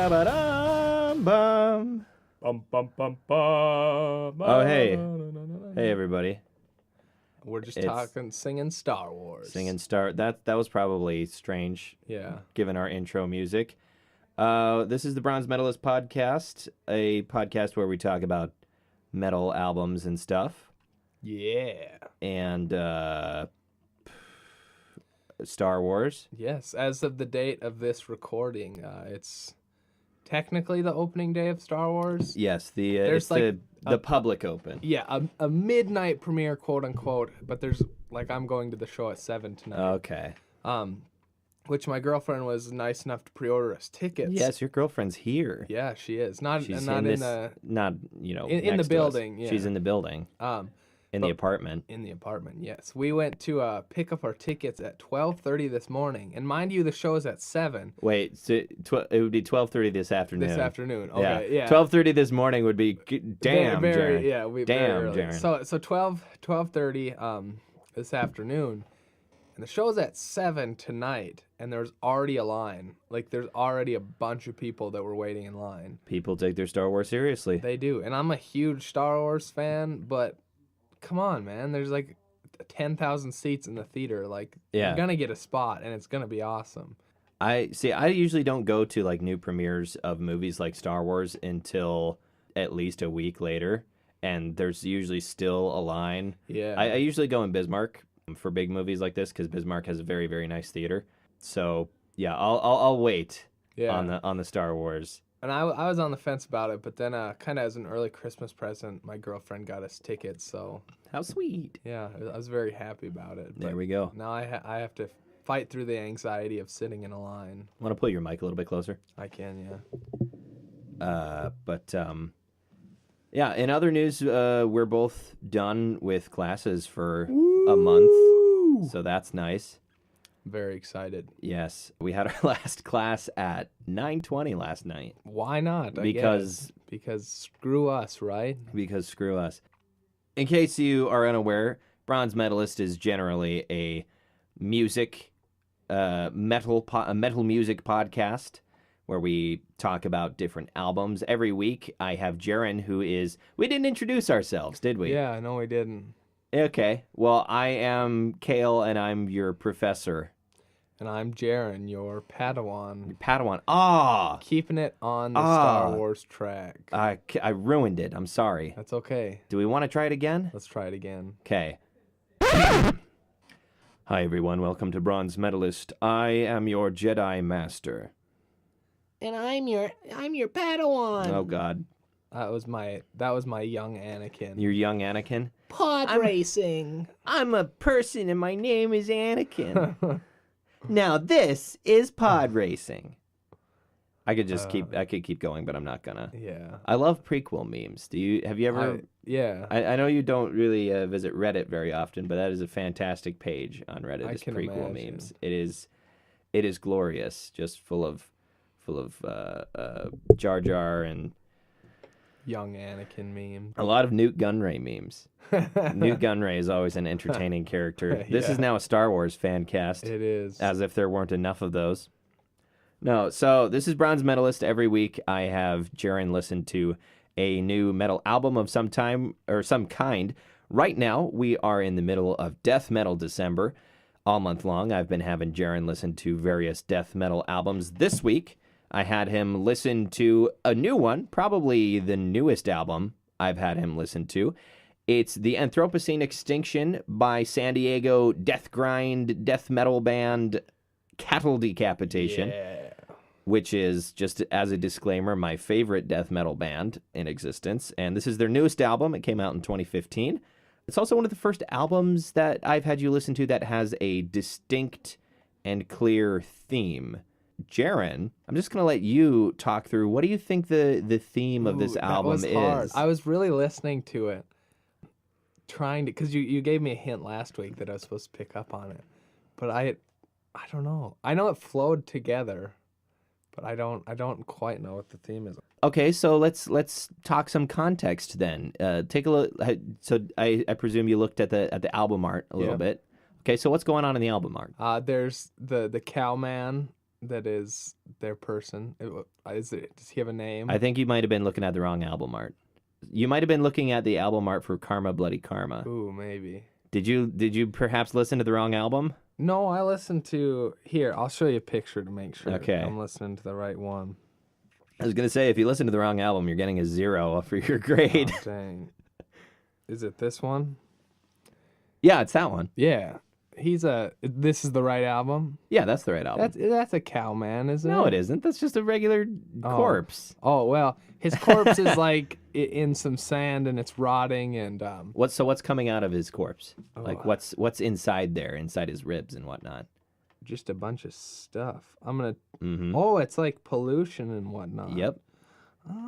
Ba-ba-dum, bum. Bum, bum, bum, bum. Oh, hey. Hey, everybody. We're just It's- singing Star Wars. That was probably strange, Yeah. given our intro music. This is the Bronze Metalist Podcast, a podcast where we talk about metal albums and stuff. Yeah. And Star Wars. Yes. As of the date of this recording, it's technically the opening day of Star Wars. Yes, There's it's like the public open. Yeah, a midnight premiere, quote unquote. But there's I'm going to the show at 7 tonight. Okay. Which my girlfriend was nice enough to pre-order us tickets. Yes, your girlfriend's here. Yeah, she is. Not She's not in this, the not in next the to us. building. Yeah. She's in the building. In the apartment. In the apartment, yes. We went to pick up our tickets at 12:30 this morning, and mind you, the show is at 7 Wait, so it would be 12:30 this afternoon. this afternoon. Okay, yeah. 12:30 this morning would be damn, very, Jaryn. yeah, we Damn, very early. Jaryn. So 12:30 this afternoon, and the show's at 7 tonight, and there's already a line. Like there's already a bunch of people that were waiting in line. People take their Star Wars seriously. They do, and I'm a huge Star Wars fan, but come on, man. There's like 10,000 seats in the theater. Like, Yeah. you're going to get a spot, and it's going to be awesome. I usually don't go to like new premieres of movies like Star Wars until at least a week later, and there's usually still a line. Yeah. I usually go in Bismarck for big movies like this because Bismarck has a very, very nice theater. So yeah, I'll wait on the Star Wars. And I was on the fence about it, but then kind of as an early Christmas present, my girlfriend got us tickets. So How sweet. yeah, I was very happy about it. There But we go. now I have to fight through the anxiety of sitting in a line. Want to pull your mic a little bit closer? I can, yeah. Yeah, in other news, we're both done with classes for a month, so that's nice. Very excited. Yes, we had our last class at 9:20 last night. Why not? I Because- guess. Because screw us, right? Because screw us. In case you are unaware, Bronze Metalist is generally a music, metal music podcast where we talk about different albums. Every week, I have Jaryn, who is... We didn't introduce ourselves, did we? Yeah, no, we didn't. Okay. Well, I am Kayle, and I'm your professor. And I'm Jaryn, your Padawan. Padawan. Ah! Keeping it on the Star Wars track. I ruined it. I'm sorry. That's okay. Do we want to try it again? Let's try it again. Okay. Hi, everyone. Welcome to Bronze Medalist. I am your Jedi Master. And I'm your Padawan. Oh, God. That was my young Anakin. You're young Anakin? Pod racing. I'm a person, and my name is Anakin. Now, this is pod racing. I could just keep going, but I'm not gonna. Yeah. I love prequel memes. Have you ever... Yeah. I know you don't really visit Reddit very often, but that is a fantastic page on Reddit. I Is can prequel imagine. memes. It is glorious, just full of Jar Jar and Young Anakin meme. a lot of Newt Gunray memes. Newt Gunray is always an entertaining character. This is now a Star Wars fan cast, It is. as if there weren't enough of those. No, so this is Bronze Medalist. Every week I have Jaryn listen to a new metal album of some time or some kind. Right now, we are in the middle of Death Metal December. All month long, I've been having Jaryn listen to various death metal albums. This week, I had him listen to a new one, probably the newest album I've had him listen to. It's the Anthropocene Extinction by San Diego death grind death metal band Cattle Decapitation, Yeah. which is, just as a disclaimer, my favorite death metal band in existence. And this is their newest album. It came out in 2015. It's also one of the first albums that I've had you listen to that has a distinct and clear theme. Jaryn, I'm just going to let you talk through. What do you think the theme of this album that was hard. is? I was really listening to it, trying to, because you gave me a hint last week that I was supposed to pick up on it, but I don't know. I know it flowed together, but I don't quite know what the theme is. Okay, so let's talk some context then. Take a look. So I presume you looked at the album art a little Yeah. bit. Okay, so what's going on in the album art? There's the cowman that is their person? Does he have a name? I think you might have been looking at the wrong album art. You might have been looking at the album art for Karma Bloody Karma. Ooh, maybe. Did you perhaps listen to the wrong album? No, I listened to... Here, I'll show you a picture to make sure Okay. I'm listening to the right one. I was going to say, if you listen to the wrong album, you're getting a 0 for your grade. Oh, dang. Is it this one? Yeah, it's that one. Yeah. This is the right album? Yeah, that's the right album. That's a cow man, isn't it? No, it isn't. That's just a regular corpse. Oh, well, his corpse is like in some sand and it's rotting and... What's coming out of his corpse? Like, what's inside there, inside his ribs and whatnot? Just a bunch of stuff. I'm going to... Mm-hmm. Oh, it's like pollution and whatnot. Yep.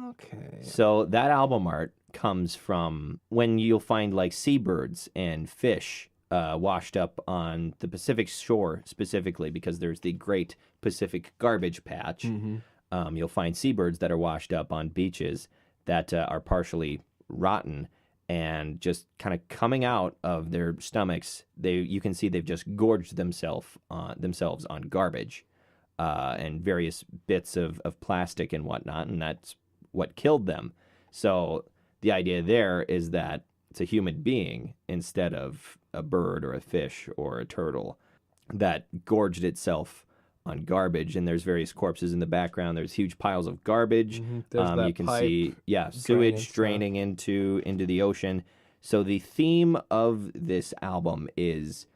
Okay. So that album art comes from when you'll find like seabirds and fish washed up on the Pacific shore specifically, because there's the Great Pacific Garbage Patch. Mm-hmm. You'll find seabirds that are washed up on beaches that are partially rotten, and just kind of coming out of their stomachs, you can see they've just gorged themselves on garbage and various bits of plastic and whatnot, and that's what killed them. So the idea there is that it's a human being instead of a bird or a fish or a turtle that gorged itself on garbage. And there's various corpses in the background. There's huge piles of garbage. There's you can see sewage draining into the ocean. So the theme of this album is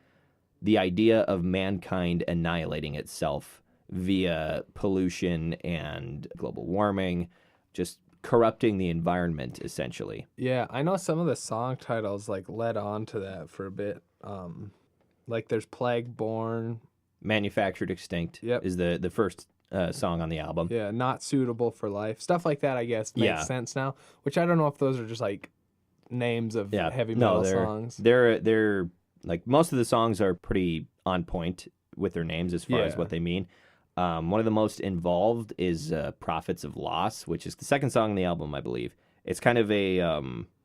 the idea of mankind annihilating itself via pollution and global warming, just corrupting the environment, essentially. Yeah, I know some of the song titles like led on to that for a bit. Like there's Plague Born. Manufactured Extinct is the first song on the album. Yeah, Not Suitable for Life. Stuff like that, I guess, makes sense now. Which I don't know if those are just like names of heavy metal songs. They're like, most of the songs are pretty on point with their names as far as what they mean. One of the most involved is Prophets of Loss, which is the second song on the album, I believe. It's kind of a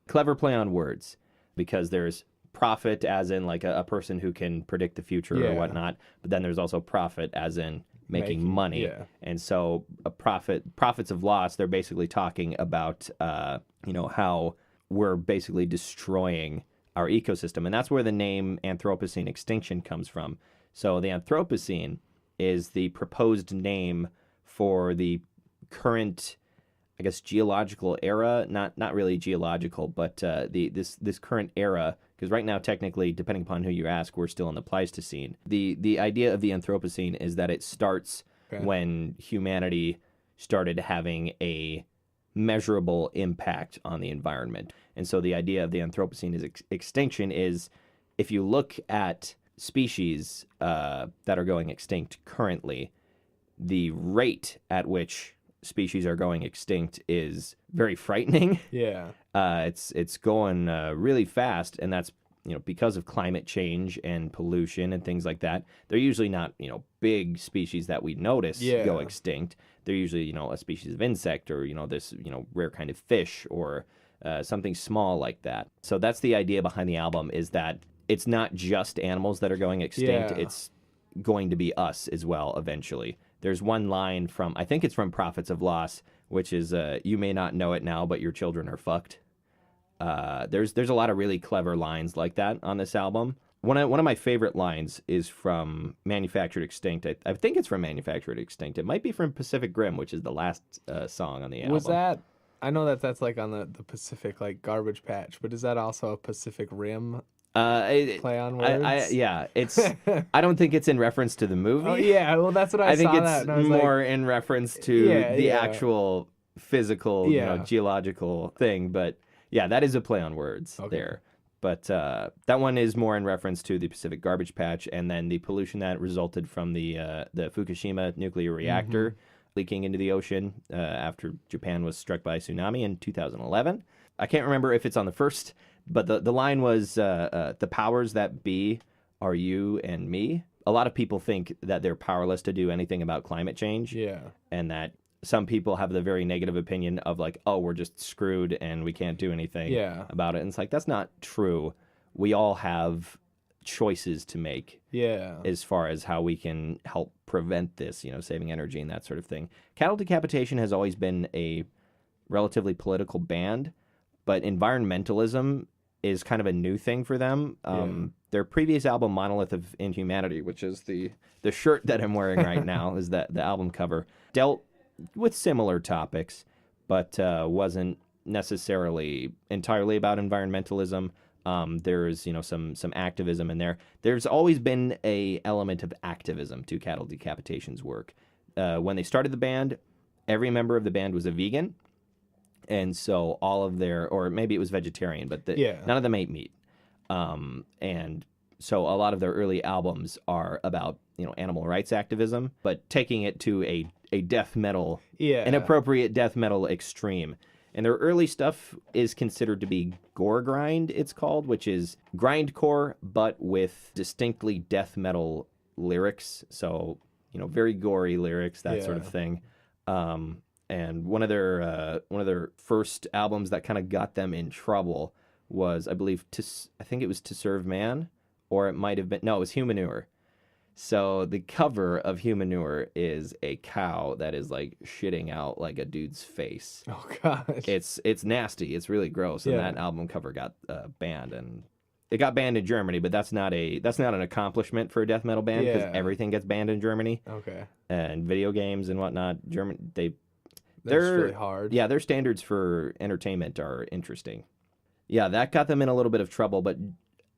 clever play on words, because there's prophet as in like a person who can predict the future or whatnot, but then there's also profit as in making money. Yeah. And so Prophets of Loss, they're basically talking about how we're basically destroying our ecosystem, and that's where the name Anthropocene Extinction comes from. So the Anthropocene is the proposed name for the current, I guess, geological era. Not really geological, but this current era, because right now, technically, depending upon who you ask, we're still in the Pleistocene. The idea of the Anthropocene is that it starts when humanity started having a measurable impact on the environment. And so the idea of the Anthropocene extinction is, if you look at species that are going extinct currently, the rate at which species are going extinct is very frightening. Yeah. It's going really fast, and that's because of climate change and pollution and things like that. They're usually not big species that we notice go extinct. They're usually a species of insect, or this rare kind of fish, or something small like that. So that's the idea behind the album, is that it's not just animals that are going extinct. It's going to be us as well eventually. There's one line from, I think it's from Prophets of Loss, which is, you may not know it now, but your children are fucked. There's a lot of really clever lines like that on this album. One of my favorite lines is from Manufactured Extinct. I think it's from Manufactured Extinct. It might be from Pacific Rim, which is the last song on the album. Was that... I know that's like on the Pacific like garbage patch, but is that also a Pacific Rim play on words? It's. I don't think it's in reference to the movie. Oh yeah, well that's what I think saw. It's that, and I was more like, in reference to the actual physical, geological thing. But yeah, that is a play on words there. But that one is more in reference to the Pacific Garbage Patch, and then the pollution that resulted from the Fukushima nuclear reactor leaking into the ocean after Japan was struck by a tsunami in 2011. I can't remember if it's on the first, but the line was, the powers that be are you and me. A lot of people think that they're powerless to do anything about climate change. Yeah. And that some people have the very negative opinion of like, oh, we're just screwed and we can't do anything about it. And it's like, that's not true. We all have choices to make Yeah. as far as how we can help prevent this, saving energy and that sort of thing. Cattle Decapitation has always been a relatively political band, but environmentalism is kind of a new thing for them. Their previous album, Monolith of Inhumanity, which is the shirt that I'm wearing right now, is the album cover, dealt with similar topics, but wasn't necessarily entirely about environmentalism. There's some activism in there. There's always been a element of activism to Cattle Decapitation's work. When they started the band, every member of the band was a vegan, and so all of their, or maybe it was vegetarian, but none of them ate meat. And so a lot of their early albums are about animal rights activism, but taking it to a death metal, an appropriate death metal extreme. And their early stuff is considered to be gore grind, it's called, which is grindcore, but with distinctly death metal lyrics. So, very gory lyrics, that sort of thing. And one of their first albums that kind of got them in trouble was, I believe, I think it was To Serve Man, or it might have been, no, it was Humanure. So the cover of Humanure is a cow that is like shitting out like a dude's face. Oh gosh. It's nasty. It's really gross. And that album cover got banned, and it got banned in Germany, but that's not an accomplishment for a death metal band, because everything gets banned in Germany. Okay. And video games and whatnot, they're really hard. Yeah, their standards for entertainment are interesting. Yeah, that got them in a little bit of trouble, but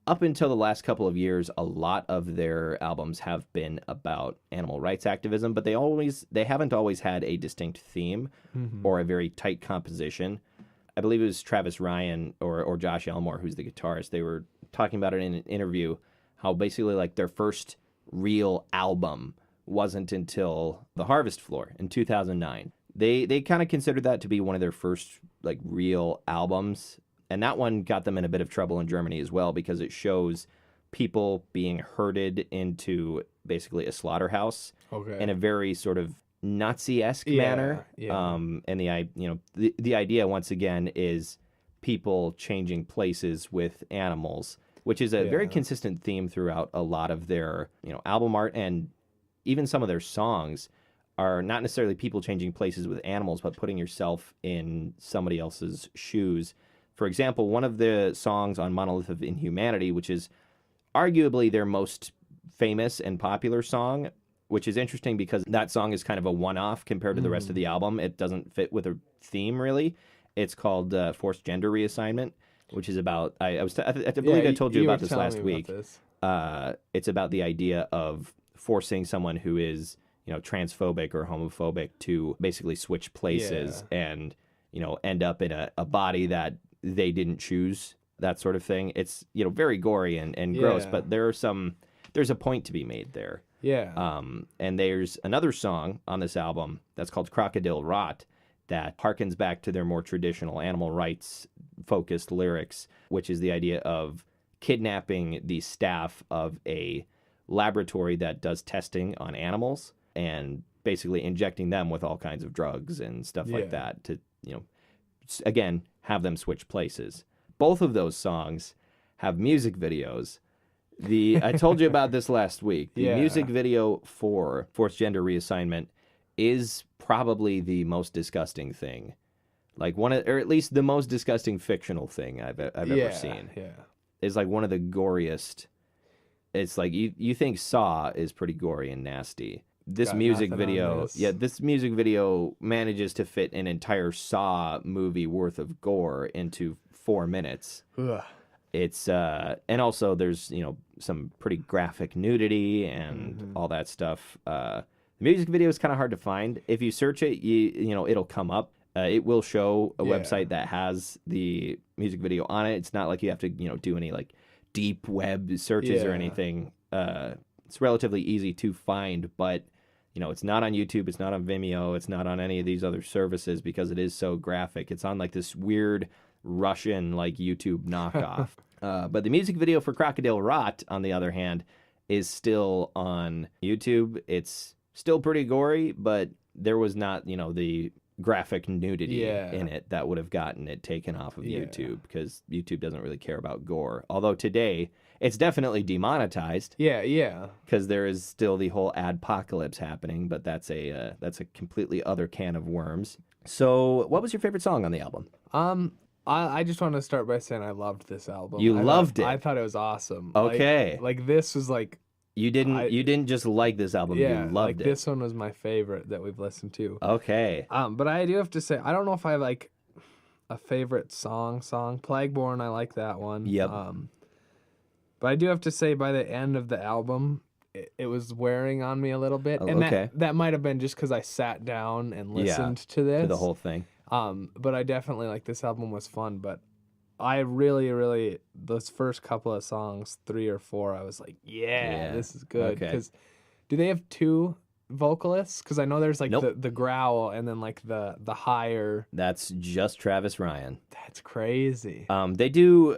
up until the last couple of years, a lot of their albums have been about animal rights activism, but they haven't always had a distinct theme or a very tight composition. I believe it was Travis Ryan or Josh Elmore, who's the guitarist. They were talking about it in an interview, how basically like their first real album wasn't until The Harvest Floor in 2009. They kind of considered that to be one of their first like real albums. And that one got them in a bit of trouble in Germany as well, because it shows people being herded into basically a slaughterhouse in a very sort of Nazi-esque manner. Yeah. And the idea once again is people changing places with animals, which is a very consistent theme throughout a lot of their album art, and even some of their songs are not necessarily people changing places with animals, but putting yourself in somebody else's shoes. For example, one of the songs on Monolith of Inhumanity, which is arguably their most famous and popular song, which is interesting because that song is kind of a one-off compared to the rest of the album. It doesn't fit with a theme, really. It's called Forced Gender Reassignment, which is about, I believe I told you about this last week. It's about the idea of forcing someone who is, transphobic or homophobic to basically switch places and, end up in a body that they didn't choose, that sort of thing. It's, very gory and gross, but there's a point to be made there. Yeah. And there's another song on this album that's called Crocodile Rot that harkens back to their more traditional animal rights focused lyrics, which is the idea of kidnapping the staff of a laboratory that does testing on animals and basically injecting them with all kinds of drugs and stuff like that to, again, have them switch places. Both of those songs have music videos. I told you about this last week. The music video for Forced Gender Reassignment is probably the most disgusting thing. Like or at least the most disgusting fictional thing I've ever seen. Yeah. It's like one of the goriest. It's like you think Saw is pretty gory and nasty. This music video manages to fit an entire Saw movie worth of gore into 4 minutes. Ugh. It's and also there's some pretty graphic nudity and all that stuff. The music video is kind of hard to find. If you search it, it'll come up. It will show a website that has the music video on it. It's not like you have to do any like deep web searches or anything. It's relatively easy to find, but it's not on YouTube, it's not on Vimeo, it's not on any of these other services because it is so graphic. It's on like this weird Russian like YouTube knockoff. But the music video for Crocodile Rot, on the other hand, is still on YouTube. It's still pretty gory, but there was not, the graphic nudity in it that would have gotten it taken off of YouTube, because YouTube doesn't really care about gore. Although today, It's definitely demonetized Yeah. because there is still the whole adpocalypse happening, but that's a completely other can of worms. So, what was your favorite song on the album? I just want to start by saying I loved this album. You loved it. I thought it was awesome. Okay. Like this was like You didn't just like this album, you loved like it. this one was my favorite that we've listened to. Okay. But I do have to say I don't know if I like a favorite song. Plagueborn, I like that one. Yep. But I do have to say by the end of the album, it was wearing on me a little bit. And okay. that might have been just because I sat down and listened to this. To the whole thing. But I definitely like this album was fun, but I really those first couple of songs, 3 or 4, I was like, yeah. This is good. Because do they have 2 vocalists? Because I know there's like Nope. the growl and then like the higher. That's just Travis Ryan. That's crazy. They do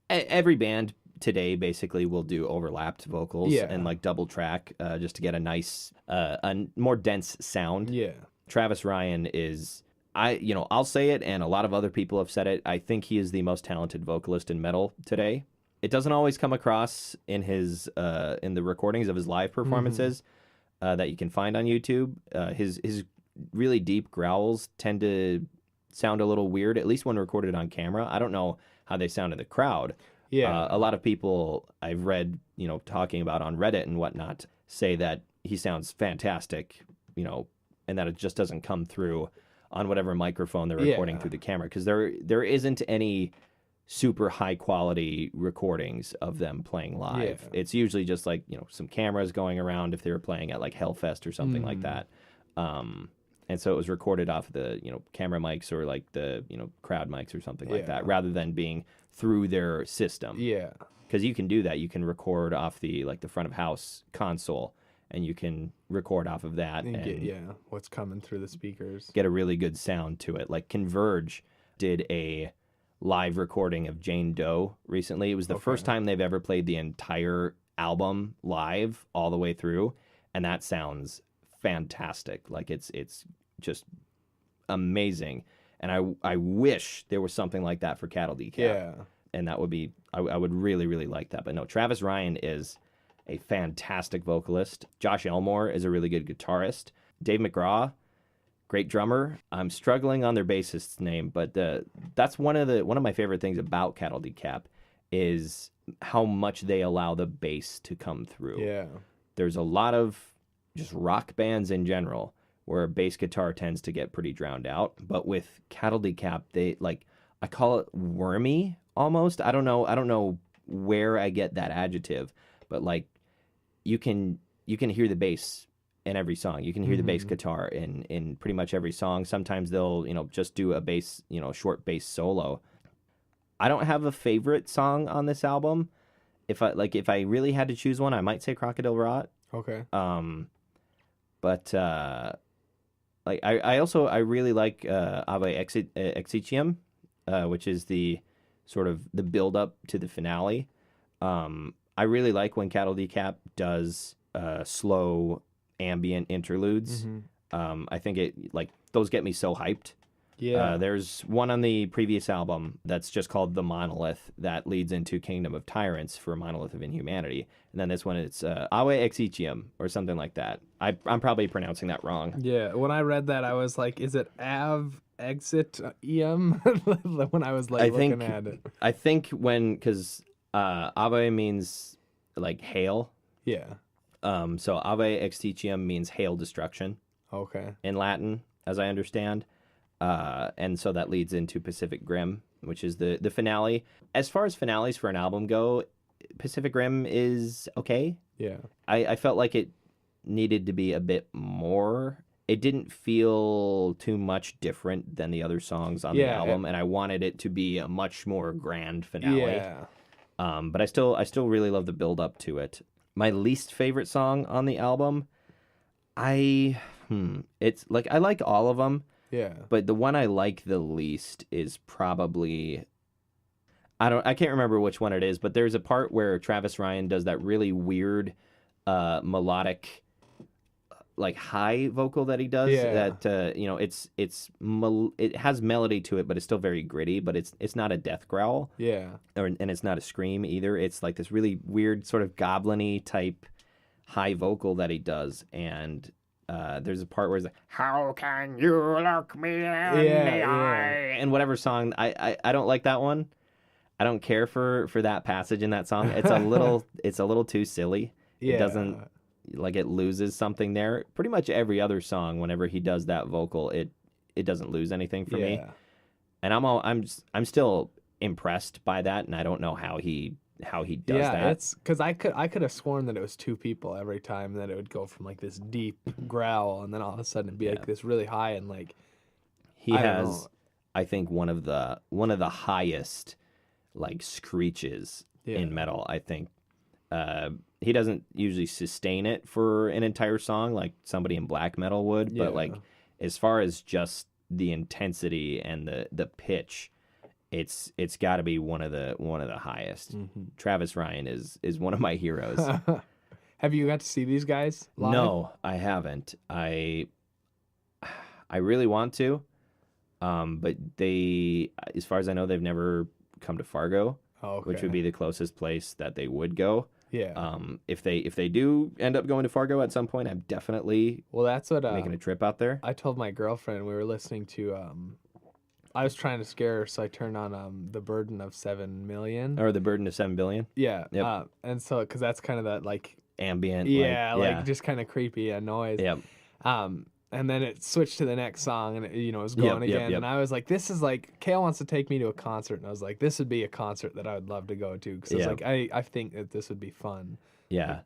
every band today basically will do overlapped vocals and like double track just to get a nice a more dense sound. Yeah. Travis Ryan is I'll say it, and a lot of other people have said it. I think he is the most talented vocalist in metal today. It doesn't always come across in his in the recordings of his live performances that you can find on YouTube. His really deep growls tend to sound a little weird, at least when recorded on camera. I don't know how they sound in the crowd. Yeah. A lot of people I've read, talking about on Reddit and whatnot, say that he sounds fantastic, and that it just doesn't come through on whatever microphone they're recording through the camera, because there isn't any super high quality recordings of them playing live. It's usually just like some cameras going around if they were playing at like Hellfest or something like that. And so it was recorded off the camera mics or like the crowd mics or something like that, rather than being through their system. Yeah, because you can do that. You can record off the front of house console, and you can record off of that and get what's coming through the speakers. Get a really good sound to it. Like Converge did a live recording of Jane Doe recently. It was the first time they've ever played the entire album live all the way through, and that sounds fantastic. Like it's just amazing. And I wish there was something like that for Cattle Decap. Yeah. And that would be I would really, really like that. But no, Travis Ryan is a fantastic vocalist. Josh Elmore is a really good guitarist. Dave McGraw, great drummer. I'm struggling on their bassist's name, but that's one of my favorite things about Cattle Decap is how much they allow the bass to come through. Yeah. There's a lot of just rock bands in general where bass guitar tends to get pretty drowned out, but with Cattle Decap, they I call it wormy almost. I don't know where I get that adjective, but like you can hear the bass in every song. You can hear the bass guitar in pretty much every song. Sometimes they'll, just do a bass, short bass solo. I don't have a favorite song on this album. If I really had to choose one, I might say Crocodile Rot. Okay. But I really like Ave Exitium, which is the sort of the build up to the finale. I really like when Cattle Decap does slow ambient interludes. I think those get me so hyped. Yeah. There's one on the previous album that's just called The Monolith that leads into Kingdom of Tyrants for Monolith of Inhumanity. And then this one, it's Awe Exitium or something like that. I'm probably pronouncing that wrong. Yeah. When I read that, I was like, is it Av Exit EM? When I was looking at it. I think because Ave means like hail. Yeah. So Ave Exitium means hail destruction. Okay. In Latin, as I understand. And so that leads into Pacific Rim, which is the finale. As far as finales for an album go, Pacific Rim is okay. Yeah. I felt like it needed to be a bit more. It didn't feel too much different than the other songs on the album, and I wanted it to be a much more grand finale. Yeah. But I still really love the build up to it. My least favorite song on the album, it's like I like all of them. Yeah. But the one I like the least is probably I can't remember which one it is, but there's a part where Travis Ryan does that really weird melodic like high vocal that he does. Yeah. That you know, it has melody to it, but it's still very gritty. But it's not a death growl, Yeah. and it's not a scream either. It's like this really weird sort of goblin-y type high vocal that he does, and there's a part where it's like, "How can you look me in the eye?" And whatever song, I don't like that one. I don't care for that passage in that song. It's a little too silly. Yeah. It doesn't, like, it loses something there. Pretty much every other song, whenever he does that vocal, it doesn't lose anything for me. And I'm still impressed by that, and I don't know how he does that. Yeah, it's because I could have sworn that it was two people every time, that it would go from like this deep growl, and then all of a sudden it'd be like this really high, and like he I don't has, know. I think, one of the highest like screeches in metal. I think he doesn't usually sustain it for an entire song like somebody in black metal would, but like as far as just the intensity and the pitch, it's got to be one of the highest. Travis Ryan is one of my heroes. Have you got to see these guys live? No, I haven't. I really want to, but they, as far as I know, they've never come to Fargo, which would be the closest place that they would go. Yeah. If they do end up going to Fargo at some point, I'm definitely that's what making a trip out there. I told my girlfriend. We were listening to I was trying to scare her, so I turned on The Burden of 7 Million. Or The Burden of 7 Billion. Yeah. Yep. And so, because that's kind of that like ambient, like just kind of creepy noise. Yep. And then it switched to the next song, and it was going again. And I was like, "This is like Kayle wants to take me to a concert," and I was like, "This would be a concert that I would love to go to," because like I think that this would be fun. Yeah.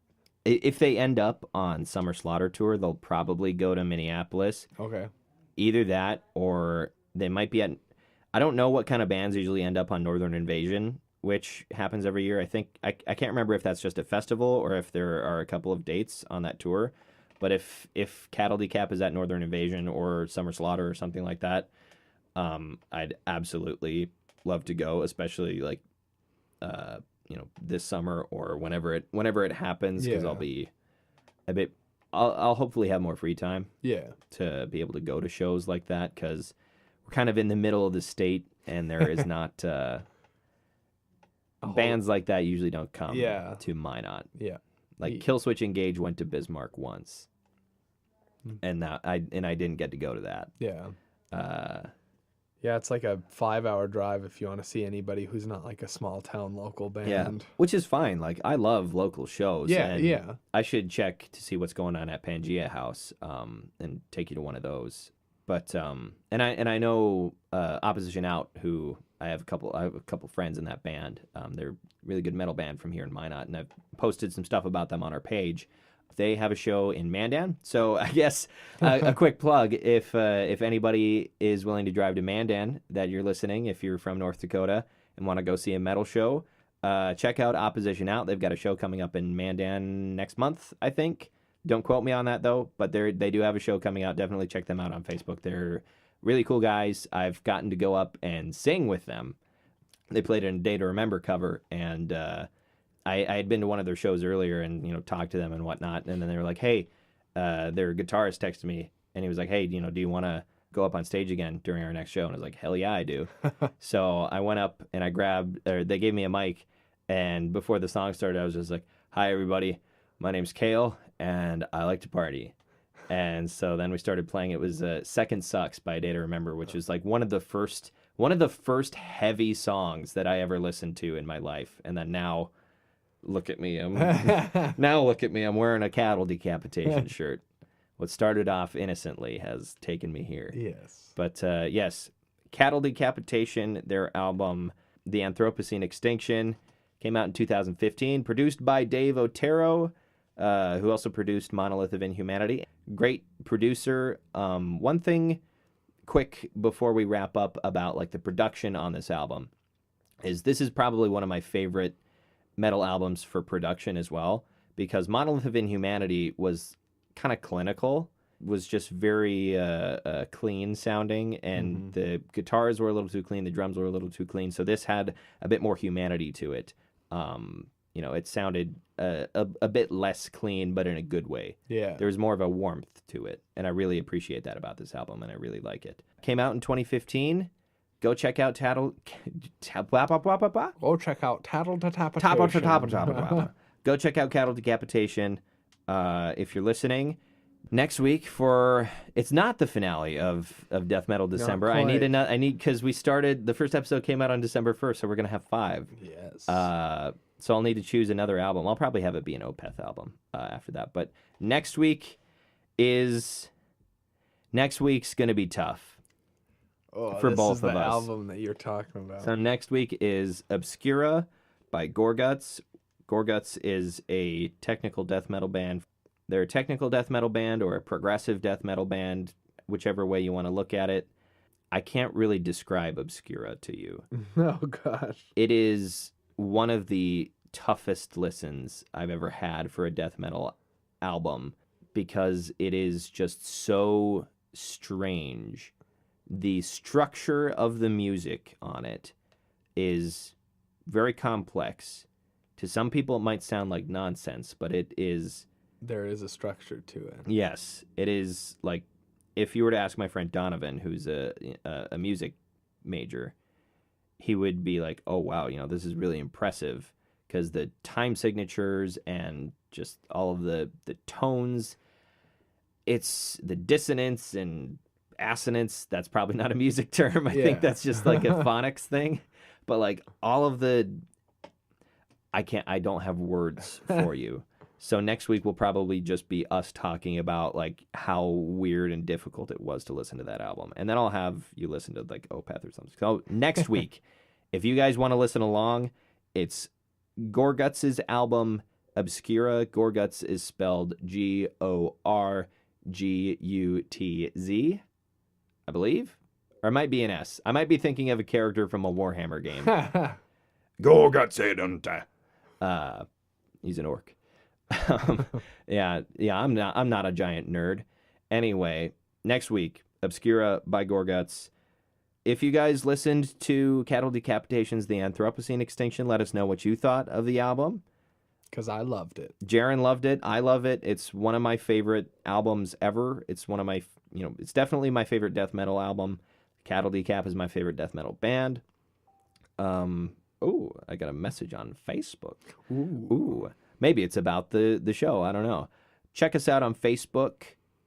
If they end up on Summer Slaughter Tour, they'll probably go to Minneapolis. Okay. Either that, or they might be at. I don't know what kind of bands usually end up on Northern Invasion, which happens every year. I think I can't remember if that's just a festival or if there are a couple of dates on that tour. But if Cattle Decap is at Northern Invasion or Summer Slaughter or something like that, I'd absolutely love to go, especially like this summer or whenever it happens, because I'll be a bit. I'll hopefully have more free time. To be able to go to shows like that, because we're kind of in the middle of the state, and there is not bands like that usually don't come to Minot. Like Killswitch Engage went to Bismarck once, and I didn't get to go to that. It's like a 5-hour drive if you want to see anybody who's not like a small town local band. Yeah, which is fine. Like, I love local shows. Yeah. I should check to see what's going on at Pangea House, and take you to one of those. But and I know Opposition Out, who I have a couple friends in that band. They're a really good metal band from here in Minot, and I've posted some stuff about them on our page. They have a show in Mandan, so I guess a quick plug: if anybody is willing to drive to Mandan, that you're listening, if you're from North Dakota and want to go see a metal show, check out Opposition Out. They've got a show coming up in Mandan next month, I think. Don't quote me on that though, but they do have a show coming out. Definitely check them out on Facebook. They're really cool guys. I've gotten to go up and sing with them. They played in a Day to Remember cover, and I had been to one of their shows earlier and talked to them and whatnot. And then they were like, "Hey," their guitarist texted me, and he was like, "Hey, do you want to go up on stage again during our next show?" And I was like, "Hell yeah, I do." So I went up and they gave me a mic, and before the song started, I was just like, "Hi everybody, my name's Kayle, and I like to party." And so then we started playing. It was Second Sucks by A Day to Remember, which is like one of the first heavy songs that I ever listened to in my life. And then now look at me. I'm wearing a Cattle Decapitation shirt. What started off innocently has taken me here. Yes. But yes, Cattle Decapitation, their album The Anthropocene Extinction, came out in 2015, produced by Dave Otero, who also produced Monolith of Inhumanity. Great producer. One thing quick before we wrap up about like the production on this album is this is probably one of my favorite metal albums for production as well, because Monolith of Inhumanity was kind of clinical, was just very clean sounding, and the guitars were a little too clean, the drums were a little too clean, so this had a bit more humanity to it. it sounded a bit less clean, but in a good way. Yeah. There was more of a warmth to it, and I really appreciate that about this album, and I really like it. Came out in 2015. Go check out Go check out Cattle Decapitation. Go check out Cattle Decapitation if you're listening. Next week it's not the finale of Death Metal December. I need because we started, the first episode came out on December 1st, so we're gonna have 5. Yes. So I'll need to choose another album. I'll probably have it be an Opeth album after that. But next week's gonna be tough for both of us. This is the album that you're talking about. So next week is Obscura by Gorguts. Gorguts is a technical death metal band. They're a technical death metal band or a progressive death metal band, whichever way you want to look at it. I can't really describe Obscura to you. Oh, gosh. It is one of the toughest listens I've ever had for a death metal album because it is just so strange. The structure of the music on it is very complex. To some people, it might sound like nonsense, but it is... There is a structure to it. Yes, it is. Like, if you were to ask my friend Donovan, who's a music major, he would be like, oh, wow, this is really impressive because the time signatures and just all of the tones, it's the dissonance and assonance. That's probably not a music term. I think that's just like a phonics thing. But like all of I don't have words for you. So next week will probably just be us talking about like how weird and difficult it was to listen to that album. And then I'll have you listen to like Opeth or something. So next week, if you guys want to listen along, it's Gorguts' album Obscura. Gorguts is spelled Gorgutz, I believe. Or it might be an S. I might be thinking of a character from a Warhammer game. Gorguts. He's an orc. Yeah, I'm not a giant nerd. Anyway, next week, Obscura by Gorguts. If you guys listened to Cattle Decapitation's The Anthropocene Extinction, let us know what you thought of the album. Because I loved it. Jaryn loved it. I love it. It's one of my favorite albums ever. It's one of my, it's definitely my favorite death metal album. Cattle Decap is my favorite death metal band. Oh, I got a message on Facebook. Ooh. Maybe it's about the show. I don't know. Check us out on Facebook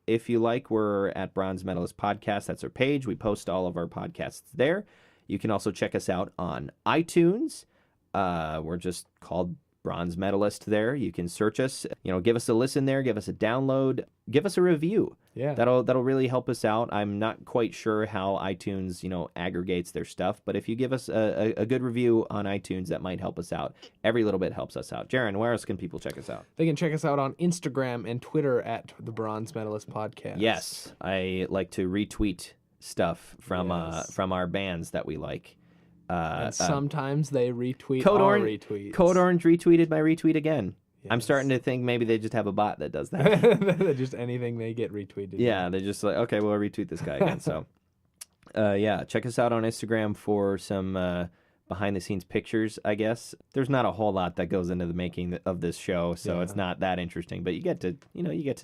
if you like. We're at Bronze Metalist Podcast. That's our page. We post all of our podcasts there. You can also check us out on iTunes. We're just called Bronze Metalist there. You can search us. Give us a listen there. Give us a download. Give us a review. Yeah. That'll really help us out. I'm not quite sure how iTunes, aggregates their stuff, but if you give us a good review on iTunes, that might help us out. Every little bit helps us out. Jaryn, where else can people check us out? They can check us out on Instagram and Twitter at the Bronze Medalist Podcast. Yes, I like to retweet stuff from our bands that we like. And sometimes they retweet Code our Orange, retweets. Code Orange retweeted my retweet again. Yes. I'm starting to think maybe they just have a bot that does that. Just anything they get retweeted. Yeah, they're just like, okay, well, I'll retweet this guy again. So, check us out on Instagram for some behind-the-scenes pictures, I guess. There's not a whole lot that goes into the making of this show, so it's not that interesting. But you get to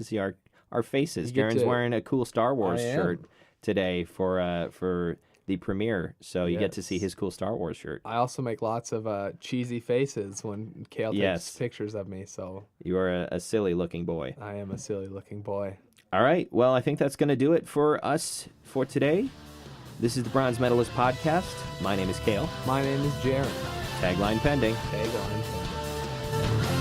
see our faces. Jaryn's wearing a cool Star Wars shirt today for the premiere, so you get to see his cool Star Wars shirt. I also make lots of cheesy faces when Kayle takes pictures of me, so... You are a silly-looking boy. I am a silly-looking boy. All right, well, I think that's going to do it for us for today. This is the Bronze Medalist Podcast. My name is Kayle. My name is Jaryn. Tagline pending. Tagline pending.